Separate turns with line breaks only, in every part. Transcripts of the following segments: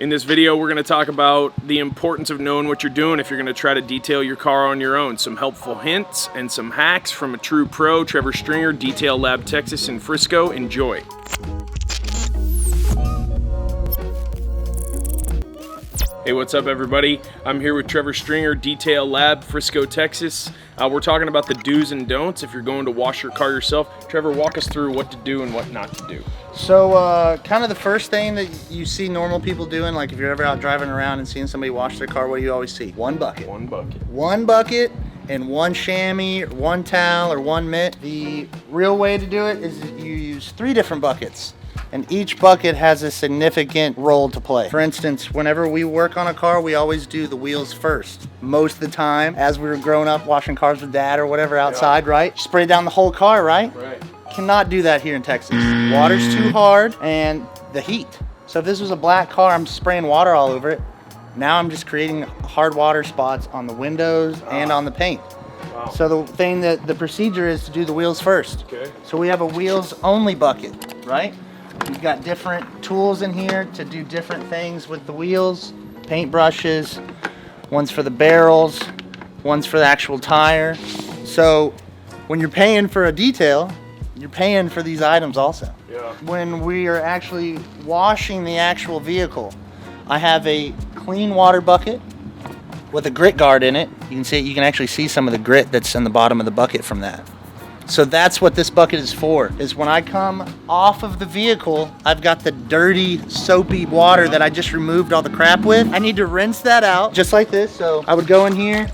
In this video, we're going to talk about the importance of knowing what you're doing if you're going to try to detail your car on your own. Some helpful hints and some hacks from a true pro, Trevor Stringer, Detail Lab Texas in Frisco. Enjoy. Hey, what's up everybody? I'm here with Trevor Stringer, Detail Lab, Frisco, Texas. We're talking about the do's and don'ts if you're going to wash your car yourself. Trevor, walk us through what to do and what not to do.
So kind of the first thing that you see normal people doing, like if you're ever out driving around and seeing somebody wash their car, what do you always see? One bucket.
One bucket.
One bucket and one chamois, or one towel, or one mitt. The real way to do it is you use 3 different buckets. And each bucket has a significant role to play. For instance, whenever we work on a car, we always do the wheels first. Most of the time, as we were growing up washing cars with dad or whatever outside, right? Spray down the whole car, right?
Right.
Cannot do that here in Texas. Water's too hard and the heat. So if this was a black car, I'm spraying water all over it. Now I'm just creating hard water spots on the windows and on the paint.
Wow.
So the procedure is to do the wheels first.
Okay.
So we have a wheels only bucket, right? We've got different tools in here to do different things with the wheels. Paint brushes, one's for the barrels, one's for the actual tire. So when you're paying for a detail, you're paying for these items also.
Yeah.
When we are actually washing the actual vehicle, I have a clean water bucket with a grit guard in it. You can actually see some of the grit that's in the bottom of the bucket from that. So that's what this bucket is for, is when I come off of the vehicle, I've got the dirty, soapy water that I just removed all the crap with. I need to rinse that out, just like this. So I would go in here,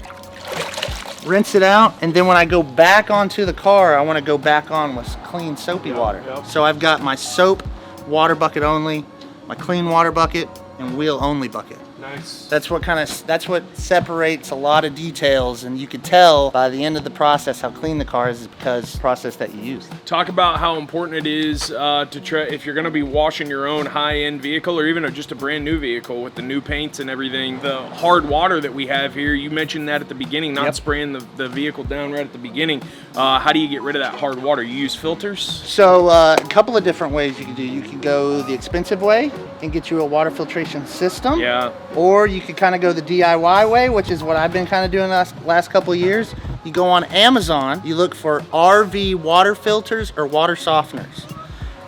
rinse it out, and then when I go back onto the car, I want to go back on with clean, soapy water.
Yep.
So I've got my soap water bucket only, my clean water bucket, and wheel only bucket.
Nice.
That's what separates a lot of details, and you could tell by the end of the process how clean the car is because of the process that you use.
Talk about how important it is to try, if you're going to be washing your own high-end vehicle or even just a brand new vehicle with the new paints and everything, the hard water that we have here. You mentioned that at the beginning, not spraying the vehicle down right at the beginning. How do you get rid of that hard water? You use filters?
So a couple of different ways you can do. You can go the expensive way and get you a water filtration system.
Yeah.
Or you could kind of go the DIY way, which is what I've been kind of doing the last couple of years. You go on Amazon, you look for RV water filters or water softeners.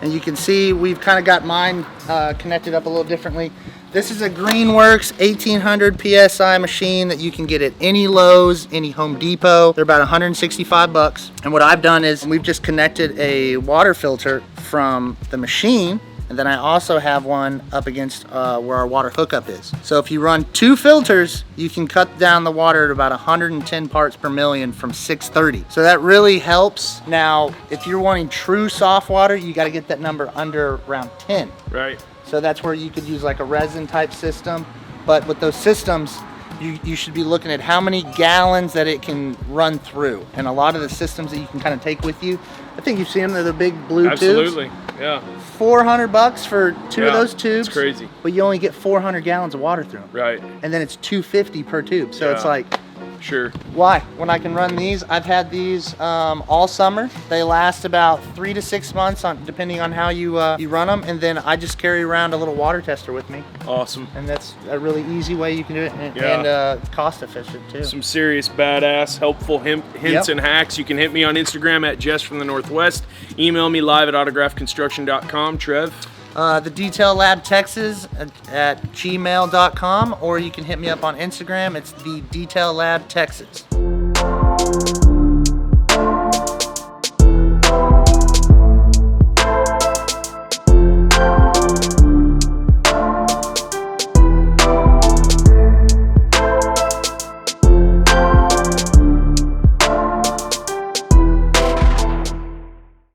And you can see we've kind of got mine connected up a little differently. This is a Greenworks 1800 PSI machine that you can get at any Lowe's, any Home Depot. They're about 165 bucks. And what I've done is we've just connected a water filter from the machine, and then I also have one up against where our water hookup is. So if you run 2 filters, you can cut down the water at about 110 parts per million from 630. So that really helps. Now, if you're wanting true soft water, you gotta get that number under around 10.
Right.
So that's where you could use like a resin type system. But with those systems, you should be looking at how many gallons that it can run through. And a lot of the systems that you can kind of take with you, I think you've seen them, they're the big blue tubes.
Absolutely, yeah.
$400 for 2 of those tubes.
It's crazy.
But you only get 400 gallons of water through them.
Right.
And then it's $250 per tube. So it's
Yeah.
like,
Sure.
why? When I can run these, I've had these all summer. They last about 3 to 6 months, depending on how you run them. And then I just carry around a little water tester with me.
Awesome.
And that's a really easy way you can do it, and,
Yeah.
and cost efficient too.
Some serious badass helpful hints
Yep.
and hacks. You can hit me on Instagram at Jess from the Northwest. Email me live at autographconstruction.com. Trev?
The Detail Lab Texas at gmail.com, or you can hit me up on Instagram. It's the Detail Lab Texas.